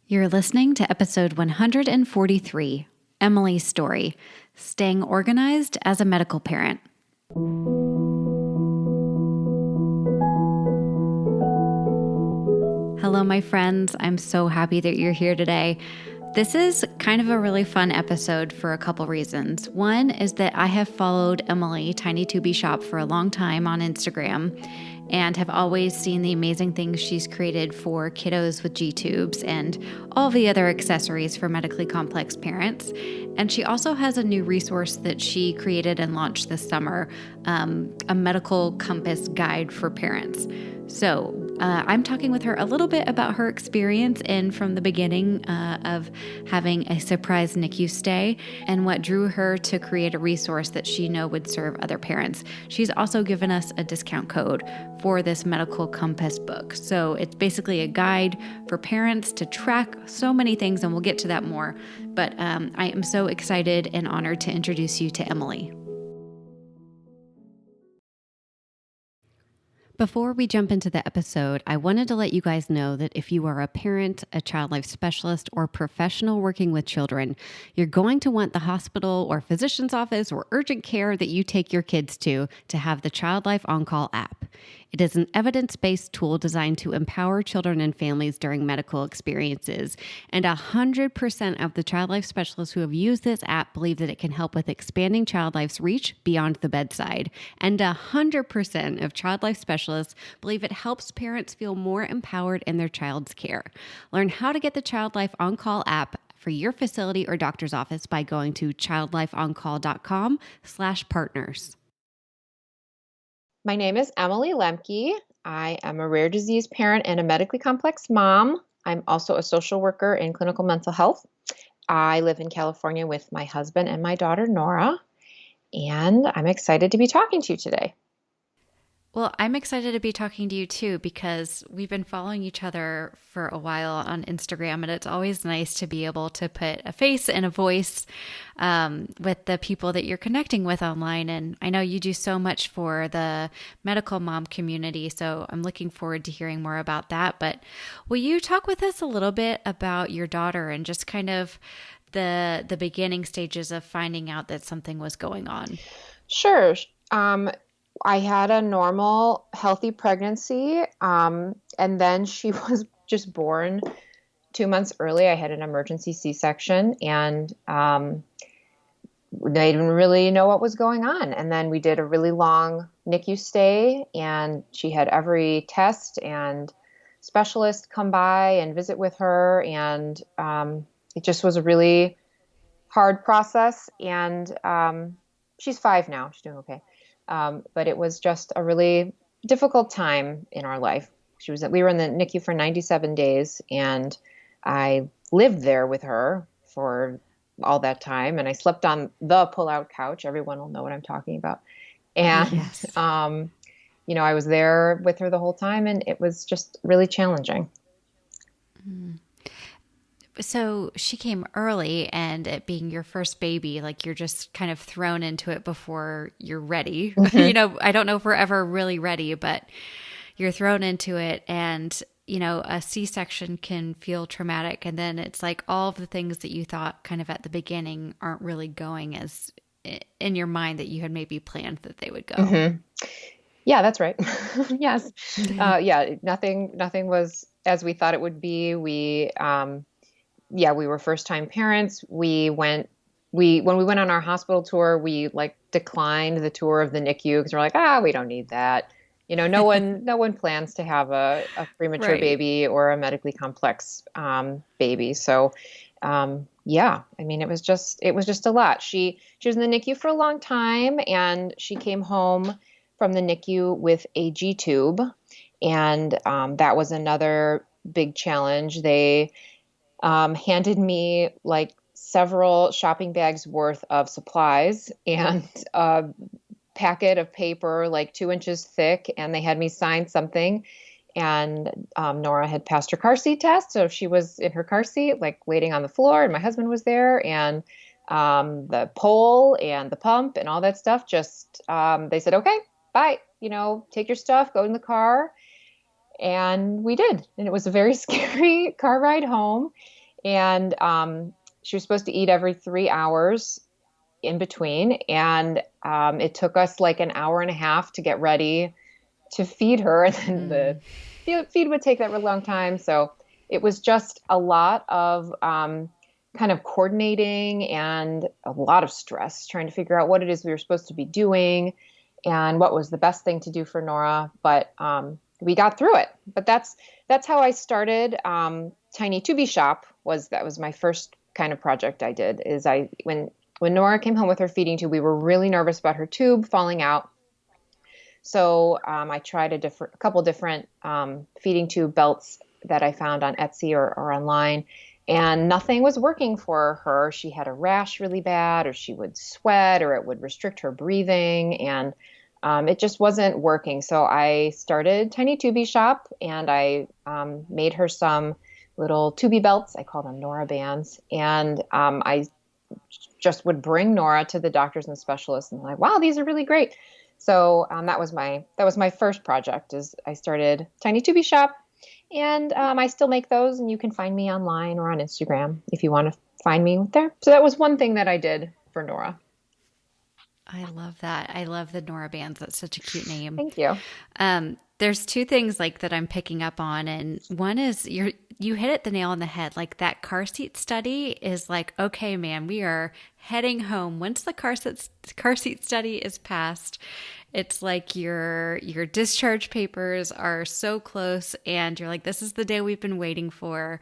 You're listening to episode 143, Emily's Story, Staying Organized as a Medical Parent. Hello, my friends. I'm so happy that you're here today. This is kind of a really fun episode for a couple reasons. One is that I have followed Emily, Tiny Tubby Shop, for a long time on Instagram and have always seen the amazing things she's created for kiddos with G-tubes and all the other accessories for medically complex parents. And she also has a new resource that she created and launched this summer, a medical compass guide for parents. So I'm talking with her a little bit about her experience and from the beginning of having a surprise NICU stay and what drew her to create a resource that she know would serve other parents. She's also given us a discount code for this medical compass book. So it's basically a guide for parents to track so many things, and we'll get to that more. But I am so excited and honored to introduce you to Emily. Before we jump into the episode, I wanted to let you guys know that if you are a parent, a child life specialist, or professional working with children, you're going to want the hospital or physician's office or urgent care that you take your kids to have the Child Life On-Call app. It is an evidence-based tool designed to empower children and families during medical experiences. And 100% of the child life specialists who have used this app believe that it can help with expanding child life's reach beyond the bedside. And 100% of child life specialists believe it helps parents feel more empowered in their child's care. Learn how to get the Child Life On-Call app for your facility or doctor's office by going to childlifeoncall.com/partners. My name is Emily Lemke. I am a rare disease parent and a medically complex mom. I'm also a social worker in clinical mental health. I live in California with my husband and my daughter, Nora, and I'm excited to be talking to you today. Well, I'm excited to be talking to you too, because we've been following each other for a while on Instagram, and it's always nice to be able to put a face and a voice with the people that you're connecting with online. And I know you do so much for the medical mom community, so I'm looking forward to hearing more about that. But will you talk with us a little bit about your daughter and just kind of the beginning stages of finding out that something was going on? Sure. I had a normal, healthy pregnancy, and then she was just born 2 months early. I had an emergency C-section, and they didn't really know what was going on. And then we did a really long NICU stay, and she had every test and specialist come by and visit with her, and it just was a really hard process. And she's 5 now. She's doing okay. But it was just a really difficult time in our life. We were in the NICU for 97 days, and I lived there with her for all that time. And I slept on the pull-out couch. Everyone will know what I'm talking about. And, Yes. I was there with her the whole time, and it was just really challenging. So she came early, and it being your first baby, like you're just kind of thrown into it before you're ready. Mm-hmm. I don't know if we're ever really ready, but you're thrown into it, and a C-section can feel traumatic. And then it's like all of the things that you thought kind of at the beginning aren't really going as in your mind that you had maybe planned that they would go. Mm-hmm. Yeah, that's right. Yes. Nothing was as we thought it would be. We were first-time parents. When we went on our hospital tour, we declined the tour of the NICU because we're like, we don't need that. No one plans to have a premature Right. baby or a medically complex baby. So, it was just a lot. She was in the NICU for a long time, and she came home from the NICU with a G-tube, and that was another big challenge. They handed me several shopping bags worth of supplies and a packet of paper 2 inches thick, and they had me sign something. And Nora had passed her car seat test, so she was in her car seat, waiting on the floor, and my husband was there, and the pole and the pump and all that stuff. Just they said, "Okay, bye. Take your stuff, go in the car." And we did. And it was a very scary car ride home. And she was supposed to eat every 3 hours in between. And it took us like an hour and a half to get ready to feed her. And then Mm. the feed would take that really long time. So it was just a lot of kind of coordinating and a lot of stress trying to figure out what it is we were supposed to be doing and what was the best thing to do for Nora. But we got through it. But that's how I started. Tiny Tubi Shop that was my first kind of project I did. Is I when Nora came home with her feeding tube, we were really nervous about her tube falling out. So I tried a couple different feeding tube belts that I found on Etsy or online, and nothing was working for her. She had a rash really bad, or she would sweat, or it would restrict her breathing, and it just wasn't working. So I started Tiny Tubie Shop, and I made her some little tubie belts. I call them Nora bands, and I just would bring Nora to the doctors and the specialists, and like, wow, these are really great. So that was my first project. Is I started Tiny Tubie Shop, and I still make those, and you can find me online or on Instagram if you want to find me there. So that was one thing that I did for Nora. I love that. I love the Nora bands. That's such a cute name. Thank you. There's two things like that I'm picking up on, and one is you hit it the nail on the head. Like that car seat study is like, okay, man, we are heading home. Once the car seat study is passed, it's like your discharge papers are so close, and you're like, this is the day we've been waiting for.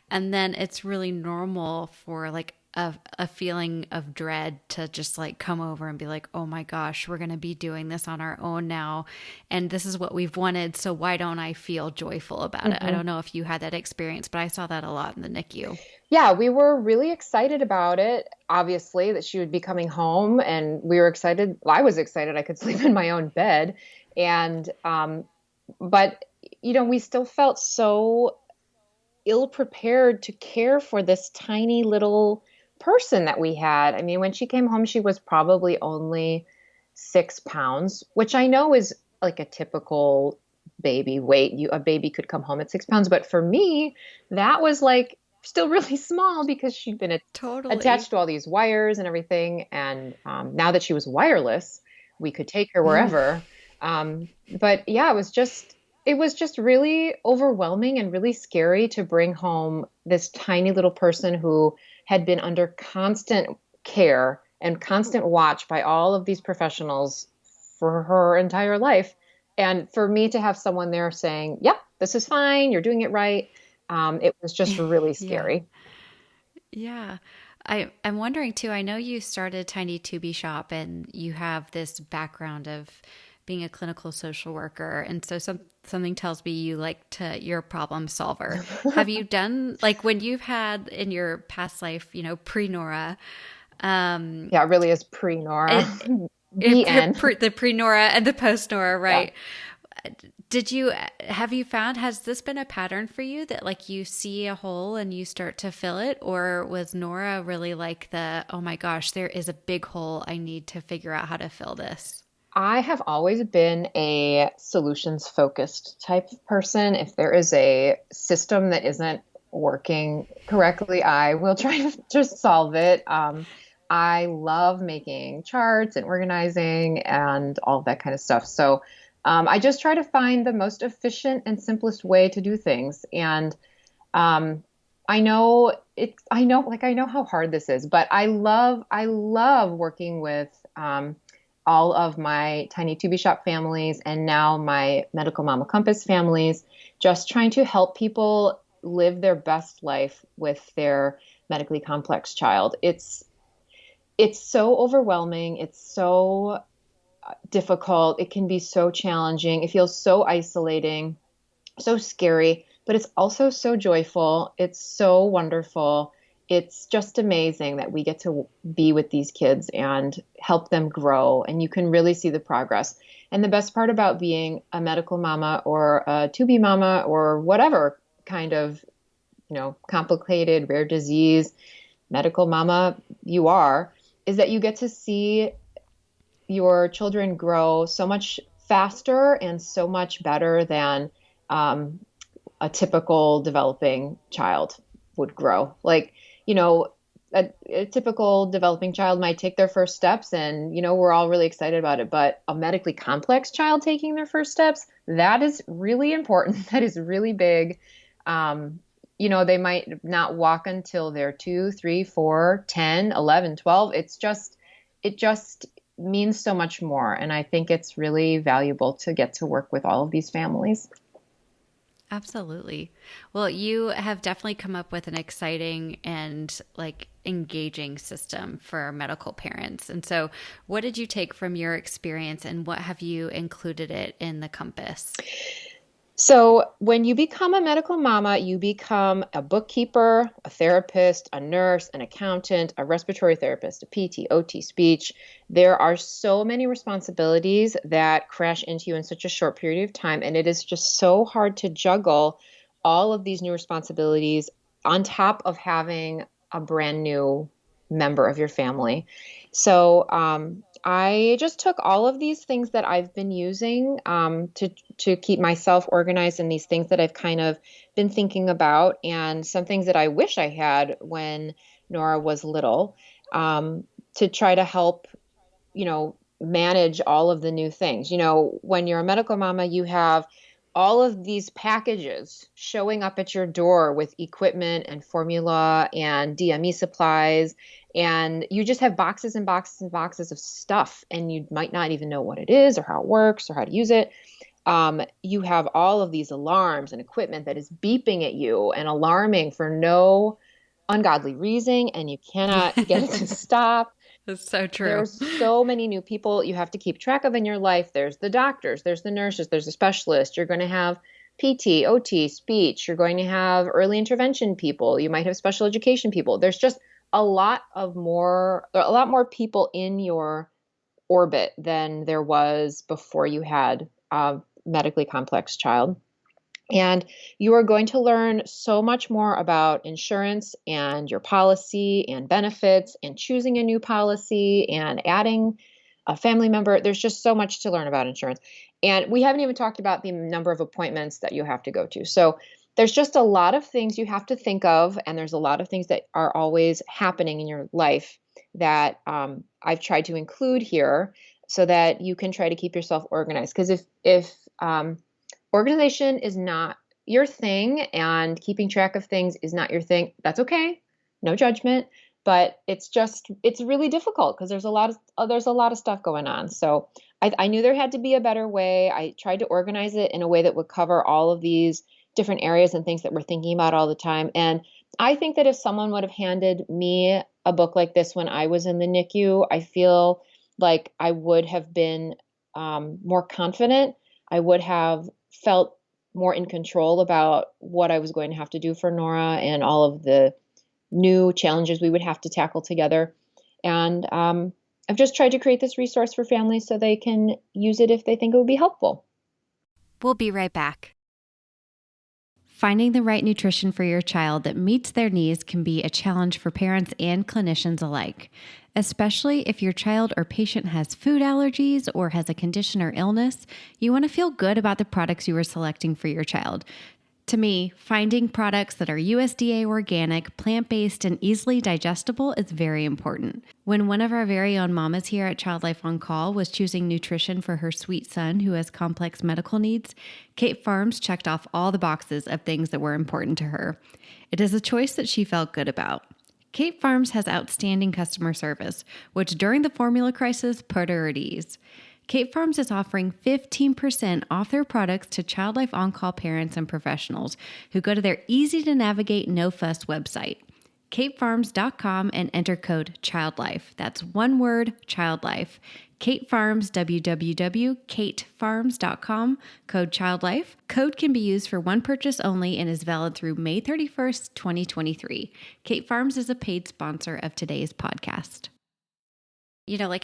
And then it's really normal for like a feeling of dread to just like come over and be like, oh my gosh, we're going to be doing this on our own now. And this is what we've wanted. So why don't I feel joyful about it? I Hmm. don't know if you had that experience, but I saw that a lot in the NICU. Yeah, we were really excited about it, obviously, that she would be coming home. And we were excited. Well, I was excited I could sleep in my own bed. And, but, we still felt so ill prepared to care for this tiny little person that we had. I mean, when she came home, she was probably only 6 pounds, which I know is like a typical baby weight. A baby could come home at 6 pounds, but for me, that was like still really small because she'd been attached Totally. to all these wires and everything. And now that she was wireless, we could take her Mm. wherever. But yeah, it was just really overwhelming and really scary to bring home this tiny little person who had been under constant care and constant watch by all of these professionals for her entire life. And for me to have someone there saying, yep, this is fine, you're doing it right, it was just really Yeah. scary. Yeah. I'm wondering too, I know you started Tiny Tubi Shop and you have this background of being a clinical social worker. And so something tells me you're a problem solver. Have you done like when you've had in your past life, pre-Nora, um, Yeah, it really is pre Nora. it, The the pre-Nora and the post-Nora, Yeah. right? Did you have you found has this been a pattern for you that like you see a hole and you start to fill it, or was Nora really like the oh my gosh, there is a big hole, I need to figure out how to fill this? I have always been a solutions focused type of person. If there is a system that isn't working correctly, I will try to just solve it. I love making charts and organizing and all that kind of stuff. So I just try to find the most efficient and simplest way to do things. And um, I know how hard this is, but I love working with all of my Tiny Tubi Shop families and now my Medical Mama Compass families, just trying to help people live their best life with their medically complex child. It's so overwhelming. It's so difficult. It can be so challenging. It feels so isolating, so scary, but it's also so joyful. It's so wonderful. It's just amazing that we get to be with these kids and help them grow, and you can really see the progress. And the best part about being a medical mama or a to be mama or whatever kind of, complicated, rare disease medical mama you are, is that you get to see your children grow so much faster and so much better than um, a typical developing child would grow. Like, you know, a typical developing child might take their first steps and, we're all really excited about it. But a medically complex child taking their first steps, that is really important. That is really big. They might not walk until they're 2, 3, 4, 10, 11, 12. It just means so much more. And I think it's really valuable to get to work with all of these families. Absolutely. Well, you have definitely come up with an exciting and engaging system for medical parents. And so, what did you take from your experience and what have you included it in the compass? So, when you become a medical mama, you become a bookkeeper, a therapist, a nurse, an accountant, a respiratory therapist, a PT, OT, speech. There are so many responsibilities that crash into you in such a short period of time. And it is just so hard to juggle all of these new responsibilities on top of having a brand new member of your family. So, I just took all of these things that I've been using to keep myself organized, and these things that I've kind of been thinking about, and some things that I wish I had when Nora was little, to try to help, manage all of the new things. When you're a medical mama, you have all of these packages showing up at your door with equipment and formula and DME supplies. And you just have boxes and boxes and boxes of stuff, and you might not even know what it is or how it works or how to use it. You have all of these alarms and equipment that is beeping at you and alarming for no ungodly reason, and you cannot get it to stop. That's so true. There's so many new people you have to keep track of in your life. There's the doctors, there's the nurses, there's a specialist. You're going to have PT, OT, speech. You're going to have early intervention people. You might have special education people. There's just a lot more people in your orbit than there was before you had a medically complex child. And you are going to learn so much more about insurance and your policy and benefits and choosing a new policy and adding a family member. There's just so much to learn about insurance. And we haven't even talked about the number of appointments that you have to go to. So there's just a lot of things you have to think of. And there's a lot of things that are always happening in your life that I've tried to include here so that you can try to keep yourself organized. Because if organization is not your thing and keeping track of things is not your thing, that's okay. No judgment, but it's really difficult because there's a lot of stuff going on. So I knew there had to be a better way. I tried to organize it in a way that would cover all of these different areas and things that we're thinking about all the time. And I think that if someone would have handed me a book like this when I was in the NICU, I feel like I would have been more confident. I would have felt more in control about what I was going to have to do for Nora and all of the new challenges we would have to tackle together. And I've just tried to create this resource for families so they can use it if they think it would be helpful. We'll be right back. Finding the right nutrition for your child that meets their needs can be a challenge for parents and clinicians alike, especially if your child or patient has food allergies or has a condition or illness. You want to feel good about the products you are selecting for your child. To me, finding products that are USDA organic, plant-based, and easily digestible is very important. When one of our very own mamas here at Child Life on Call was choosing nutrition for her sweet son who has complex medical needs, Kate Farms checked off all the boxes of things that were important to her. It is a choice that she felt good about. Kate Farms has outstanding customer service, which during the formula crisis put her at ease. Kate Farms is offering 15% off their products to Child Life On Call parents and professionals who go to their easy-to-navigate, no-fuss website, katefarms.com, and enter code CHILDLIFE. That's one word, CHILDLIFE. Kate Farms, www.katefarms.com, code CHILDLIFE. Code can be used for one purchase only and is valid through May 31st, 2023. Kate Farms is a paid sponsor of today's podcast.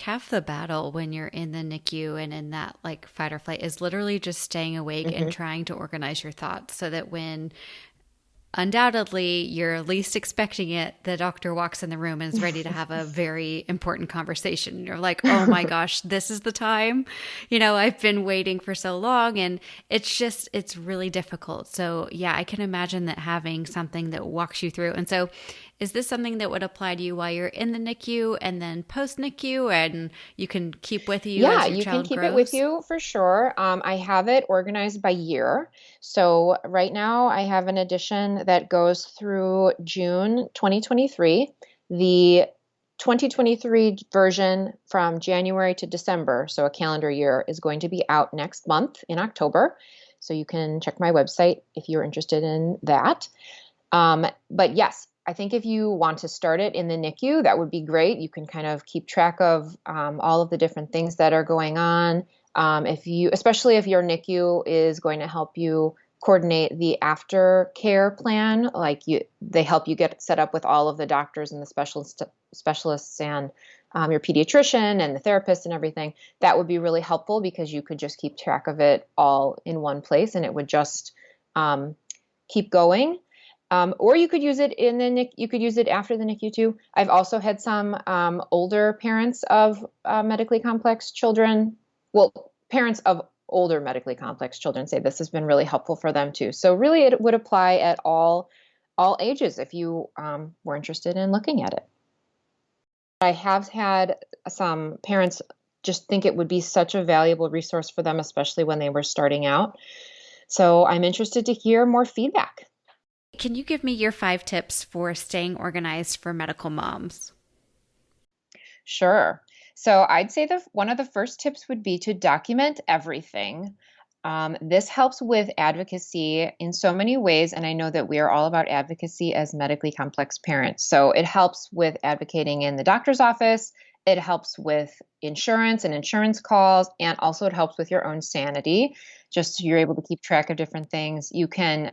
Half the battle when you're in the NICU and in that fight or flight is literally just staying awake and trying to organize your thoughts so that when undoubtedly you're least expecting it. The doctor walks in the room and is ready to have a very important conversation. You're like, oh my gosh, this is the time. I've been waiting for so long, and it's really difficult. So yeah, I can imagine that having something that walks you through. And so is this something that would apply to you while you're in the NICU and then post NICU, and you can keep with you Yeah, as your you can child keep it with grows? you for sure. I have it organized by year. So right now I have an edition that goes through June 2023. The 2023 version from January to December, so a calendar year, is going to be out next month in October. So you can check my website if you're interested in that. But yes, I think if you want to start it in the NICU, that would be great. You can kind of keep track of all of the different things that are going on. Especially if your NICU is going to help you coordinate the aftercare plan, they help you get set up with all of the doctors and the specialists and your pediatrician and the therapist and everything. That would be really helpful because you could just keep track of it all in one place, and it would just keep going. Or you could use it in the NICU. You could use it after the NICU too. I've also had some older parents of medically complex children. Well, parents of older medically complex children say this has been really helpful for them too. So really, it would apply at all ages if you were interested in looking at it. I have had some parents just think it would be such a valuable resource for them, especially when they were starting out. So I'm interested to hear more feedback. Can you give me your 5 tips for staying organized for medical moms? Sure. So I'd say one of the first tips would be to document everything. This helps with advocacy in so many ways, and I know that we are all about advocacy as medically complex parents. So it helps with advocating in the doctor's office. It helps with insurance and insurance calls, and also it helps with your own sanity. Just so you're able to keep track of different things. You can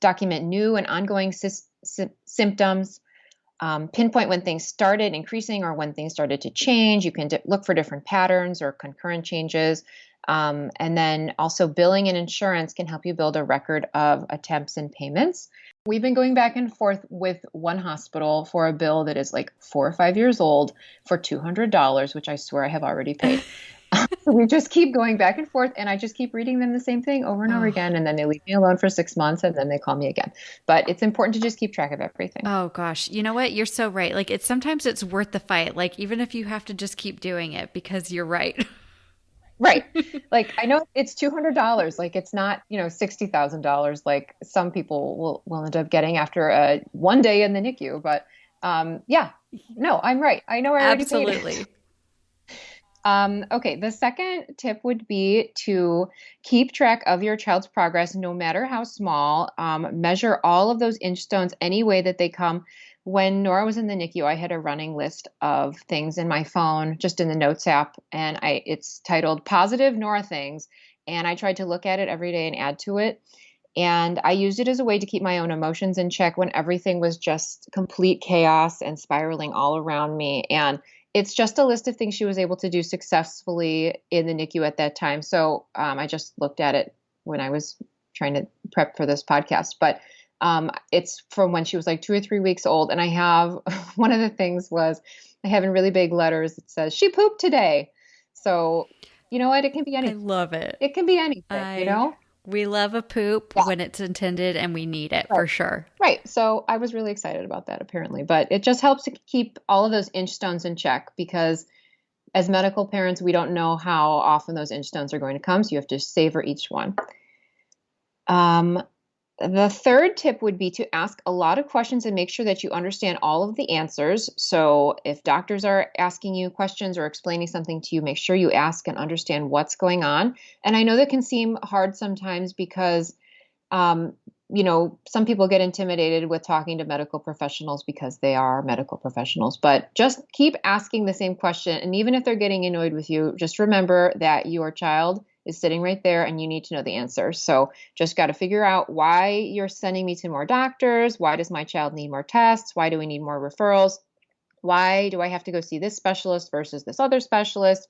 document new and ongoing symptoms. Pinpoint when things started increasing or when things started to change. You can look for different patterns or concurrent changes. And then also billing and insurance can help you build a record of attempts and payments. We've been going back and forth with one hospital for a bill that is like 4 or 5 years old for $200, which I swear I have already paid. So we just keep going back and forth, and I just keep reading them the same thing over and over Oh. again, and then they leave me alone for 6 months, and then they call me again. But it's important to just keep track of everything. Oh gosh, you know what? You're so right. Like sometimes it's worth the fight. Like even if you have to just keep doing it because you're right. Right. Like I know it's $200. Like it's not, $60,000 like some people will end up getting after one day in the NICU. But yeah, no, I'm right. I know I already paid it. Absolutely. Okay, the second tip would be to keep track of your child's progress, no matter how small. Measure all of those inch stones any way that they come. When Nora was in the NICU, I had a running list of things in my phone, just in the Notes app, and it's titled Positive Nora Things. And I tried to look at it every day and add to it. And I used it as a way to keep my own emotions in check when everything was just complete chaos and spiraling all around me. And it's just a list of things she was able to do successfully in the NICU at that time. So I just looked at it when I was trying to prep for this podcast. But it's from when she was like 2 or 3 weeks old. And I have one of the things was I have in really big letters, it says, she pooped today. So you know what? It can be I anything. love it. It can be anything. We love a poop Yeah. when it's intended and we need it Right. for sure. Right. So I was really excited about that apparently, but it just helps to keep all of those inch stones in check because as medical parents, we don't know how often those inch stones are going to come. So you have to savor each one. The third tip would be to ask a lot of questions and make sure that you understand all of the answers. So if doctors are asking you questions or explaining something to you, make sure you ask and understand what's going on. And I know that can seem hard sometimes because some people get intimidated with talking to medical professionals because they are medical professionals, but just keep asking the same question. And even if they're getting annoyed with you, just remember that your child is sitting right there and you need to know the answer. So just got to figure out why you're sending me to more doctors. Why does my child need more tests? Why do we need more referrals? Why do I have to go see this specialist versus this other specialist?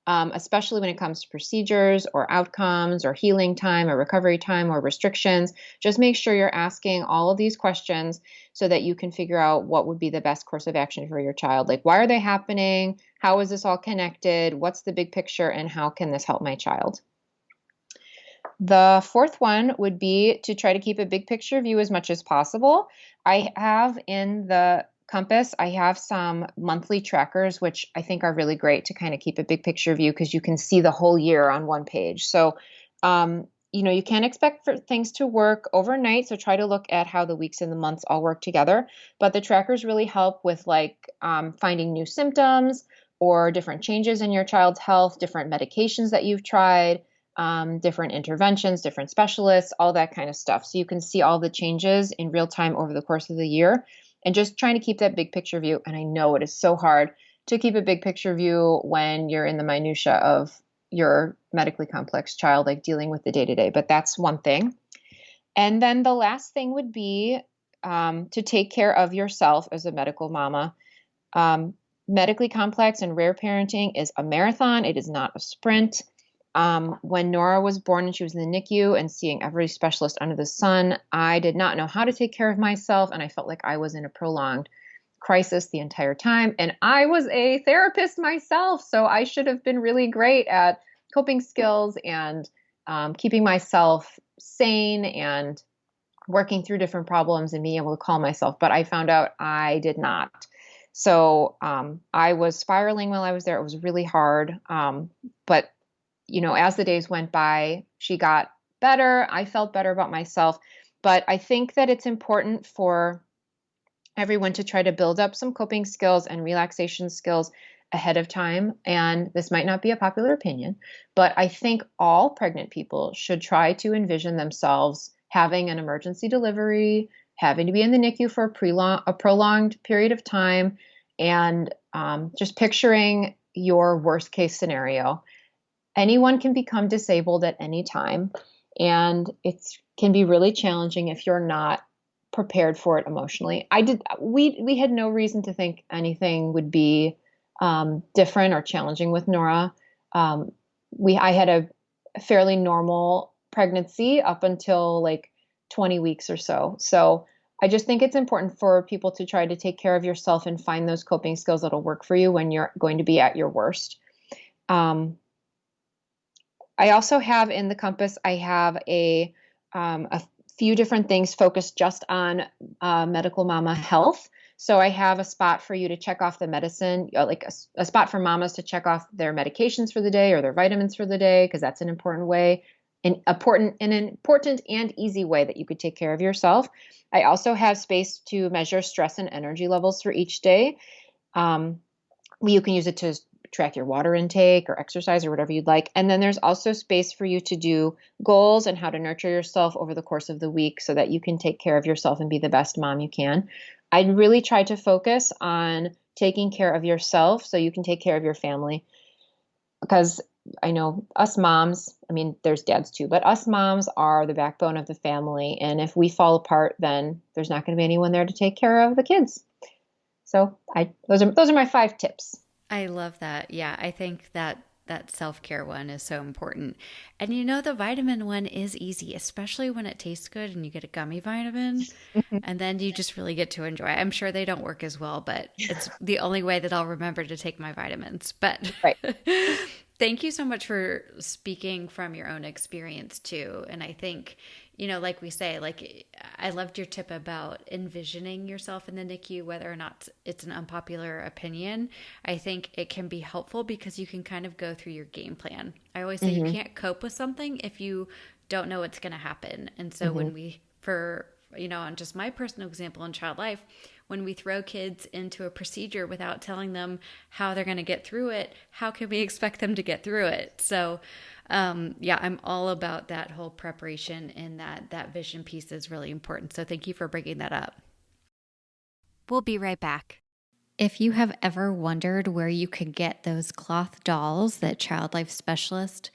especially when it comes to procedures or outcomes or healing time or recovery time or restrictions. Just make sure you're asking all of these questions so that you can figure out what would be the best course of action for your child. Like, why are they happening? How is this all connected? What's the big picture? And how can this help my child? The fourth one would be to try to keep a big picture view as much as possible. I have in the Compass, I have some monthly trackers, which I think are really great to kind of keep a big picture view because you can see the whole year on one page. So, you can't expect for things to work overnight. So try to look at how the weeks and the months all work together. But the trackers really help with finding new symptoms or different changes in your child's health, different medications that you've tried, different interventions, different specialists, all that kind of stuff. So you can see all the changes in real time over the course of the year and just trying to keep that big picture view. And I know it is so hard to keep a big picture view when you're in the minutia of your medically complex child, like dealing with the day-to-day, but that's one thing. And then the last thing would be to take care of yourself as a medical mama. Medically complex and rare parenting is a marathon. It is not a sprint. When Nora was born and she was in the NICU and seeing every specialist under the sun, I did not know how to take care of myself. And I felt like I was in a prolonged crisis the entire time. And I was a therapist myself. So I should have been really great at coping skills and keeping myself sane and working through different problems and being able to calm myself. But I found out I did not. So I was spiraling while I was there. It was really hard. But as the days went by, she got better. I felt better about myself. But I think that it's important for everyone to try to build up some coping skills and relaxation skills ahead of time. And this might not be a popular opinion, but I think all pregnant people should try to envision themselves having an emergency delivery, having to be in the NICU for a prolonged period of time, and just picturing your worst case scenario. Anyone can become disabled at any time, and it can be really challenging if you're not prepared for it emotionally. We had no reason to think anything would be different or challenging with Nora. I had a fairly normal pregnancy up until 20 weeks or so. So I just think it's important for people to try to take care of yourself and find those coping skills that'll work for you when you're going to be at your worst. I also have in the Compass, I have a few different things focused just on medical mama health. So I have a spot for you to check off the medicine, like a spot for mamas to check off their medications for the day or their vitamins for the day, because that's an important way, an important and easy way that you could take care of yourself. I also have space to measure stress and energy levels for each day. You can use it to track your water intake or exercise or whatever you'd like. And then there's also space for you to do goals and how to nurture yourself over the course of the week so that you can take care of yourself and be the best mom you can. I'd really try to focus on taking care of yourself so you can take care of your family. Because I know us moms, there's dads too, but us moms are the backbone of the family. And if we fall apart, then there's not going to be anyone there to take care of the kids. So those are my 5 tips. I love that. Yeah, I think that self-care one is so important. And the vitamin one is easy, especially when it tastes good and you get a gummy vitamin and then you just really get to enjoy it. I'm sure they don't work as well, but it's the only way that I'll remember to take my vitamins. But right. Thank you so much for speaking from your own experience too. And I think, like we say, I loved your tip about envisioning yourself in the NICU, whether or not it's an unpopular opinion. I think it can be helpful because you can kind of go through your game plan. I always say you can't cope with something if you don't know what's going to happen. And so when on just my personal example in child life, when we throw kids into a procedure without telling them how they're going to get through it, how can we expect them to get through it? So, I'm all about that whole preparation, and that vision piece is really important. So thank you for bringing that up. We'll be right back. If you have ever wondered where you could get those cloth dolls that Child Life Specialist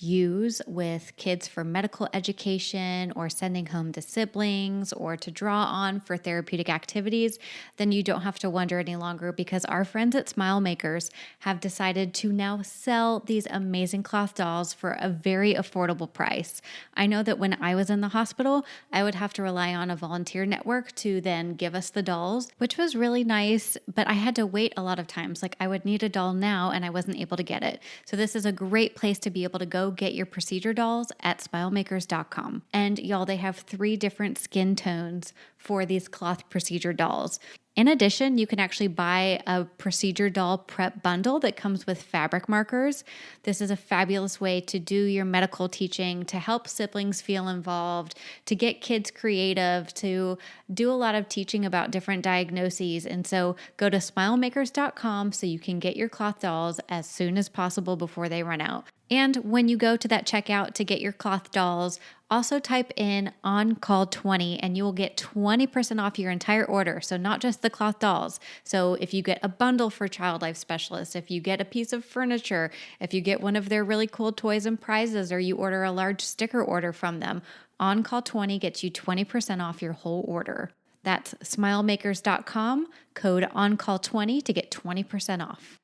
use with kids for medical education or sending home to siblings or to draw on for therapeutic activities, then you don't have to wonder any longer, because our friends at Smile Makers have decided to now sell these amazing cloth dolls for a very affordable price. I know that when I was in the hospital, I would have to rely on a volunteer network to then give us the dolls, which was really nice, but I had to wait a lot of times. Like I would need a doll now and I wasn't able to get it. So this is a great place to be able to go get your procedure dolls at smilemakers.com. And y'all, they have 3 different skin tones for these cloth procedure dolls. In addition, you can actually buy a procedure doll prep bundle that comes with fabric markers. This is a fabulous way to do your medical teaching, to help siblings feel involved, to get kids creative, to do a lot of teaching about different diagnoses. And so go to smilemakers.com so you can get your cloth dolls as soon as possible before they run out. And when you go to that checkout to get your cloth dolls, also type in OnCall20 and you will get 20% off your entire order. So not just the cloth dolls. So if you get a bundle for Child Life Specialists, if you get a piece of furniture, if you get one of their really cool toys and prizes, or you order a large sticker order from them, OnCall20 gets you 20% off your whole order. That's smilemakers.com, code OnCall20 to get 20% off.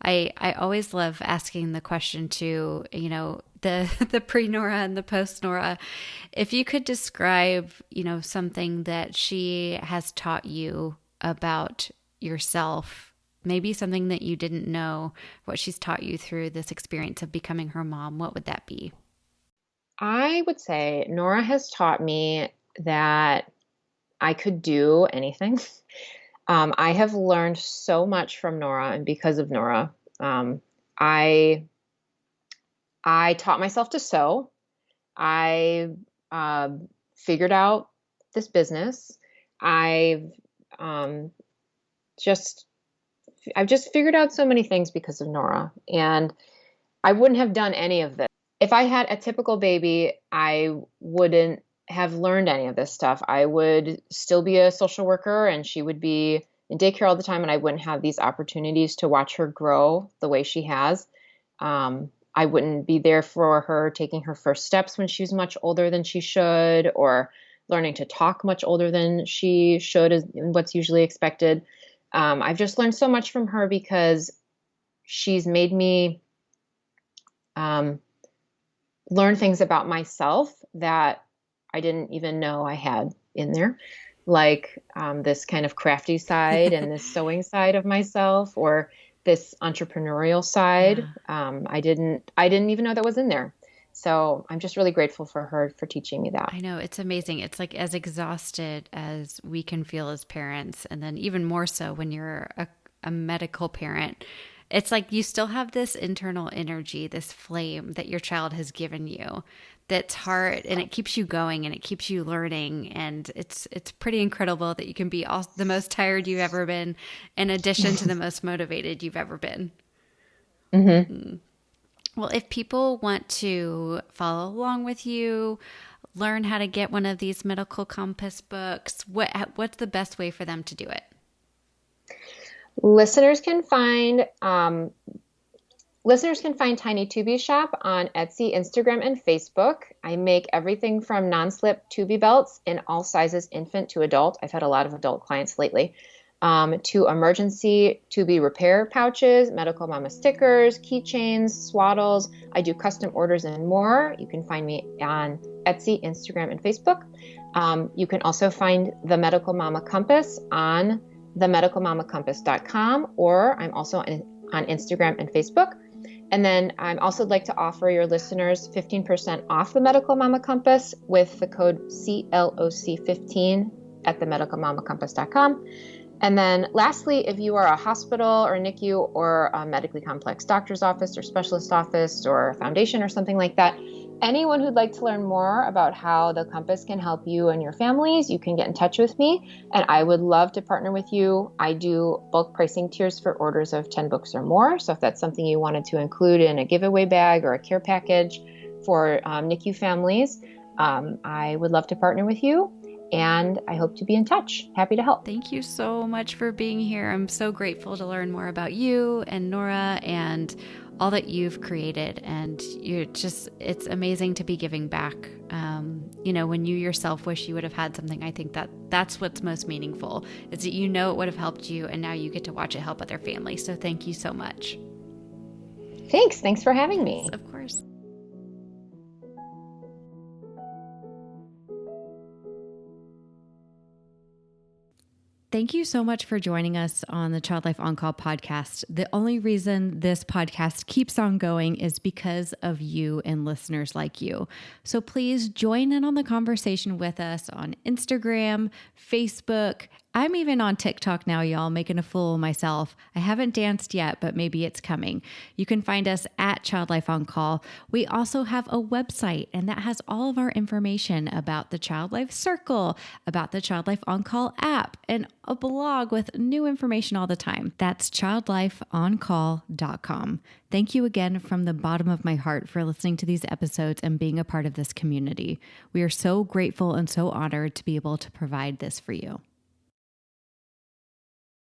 I always love asking the question to, the pre-Nora and the post-Nora, if you could describe, something that she has taught you about yourself, maybe something that you didn't know, what she's taught you through this experience of becoming her mom, what would that be? I would say Nora has taught me that I could do anything. I have learned so much from Nora, and because of Nora, I taught myself to sew. I figured out this business. I've just figured out so many things because of Nora, and I wouldn't have done any of this. If I had a typical baby, I wouldn't have learned any of this stuff. I would still be a social worker and she would be in daycare all the time, and I wouldn't have these opportunities to watch her grow the way she has. I wouldn't be there for her taking her first steps when she's much older than she should, or learning to talk much older than she should, is what's usually expected. I've just learned so much from her because she's made me learn things about myself that I didn't even know I had in there, like this kind of crafty side and this sewing side of myself, or this entrepreneurial side. Yeah. I didn't even know that was in there. So I'm just really grateful for her for teaching me that. I know, it's amazing. It's like as exhausted as we can feel as parents, and then even more so when you're a medical parent. It's like you still have this internal energy, this flame that your child has given you that's hard, and it keeps you going and it keeps you learning. And it's pretty incredible that you can be the most tired you've ever been in addition to the most motivated you've ever been. Mm-hmm. Well, if people want to follow along with you, learn how to get one of these medical compass books, what's the best way for them to do it? Listeners can find Tiny Tubi Shop on Etsy, Instagram, and Facebook. I make everything from non-slip Tubi belts in all sizes, infant to adult. I've had a lot of adult clients lately. To emergency Tubi repair pouches, medical mama stickers, keychains, swaddles. I do custom orders and more. You can find me on Etsy, Instagram, and Facebook. You can also find the Medical Mama Compass on themedicalmamacompass.com, or I'm also on Instagram and Facebook. And then I'd also like to offer your listeners 15% off the Medical Mama Compass with the code CLOC15 at themedicalmamacompass.com. And then lastly, if you are a hospital or a NICU or a medically complex doctor's office or specialist office or a foundation or something like that, anyone who'd like to learn more about how the compass can help you and your families, you can get in touch with me, and I would love to partner with you. I do bulk pricing tiers for orders of 10 books or more. So if that's something you wanted to include in a giveaway bag or a care package for NICU families, I would love to partner with you. And I hope to be in touch. Happy to help. Thank you so much for being here. I'm so grateful to learn more about you and Nora and all that you've created. And it's amazing to be giving back. When you yourself wish you would have had something, I think that's what's most meaningful, is that it would have helped you, and now you get to watch it help other families. So thank you so much. Thanks for having me. Yes, of course. Thank you so much for joining us on the Child Life On Call podcast. The only reason this podcast keeps on going is because of you and listeners like you. So please join in on the conversation with us on Instagram, Facebook. I'm even on TikTok now, y'all, making a fool of myself. I haven't danced yet, but maybe it's coming. You can find us at Child Life On Call. We also have a website, and that has all of our information about the Child Life Circle, about the Child Life On Call app, and a blog with new information all the time. That's childlifeoncall.com. Thank you again from the bottom of my heart for listening to these episodes and being a part of this community. We are so grateful and so honored to be able to provide this for you.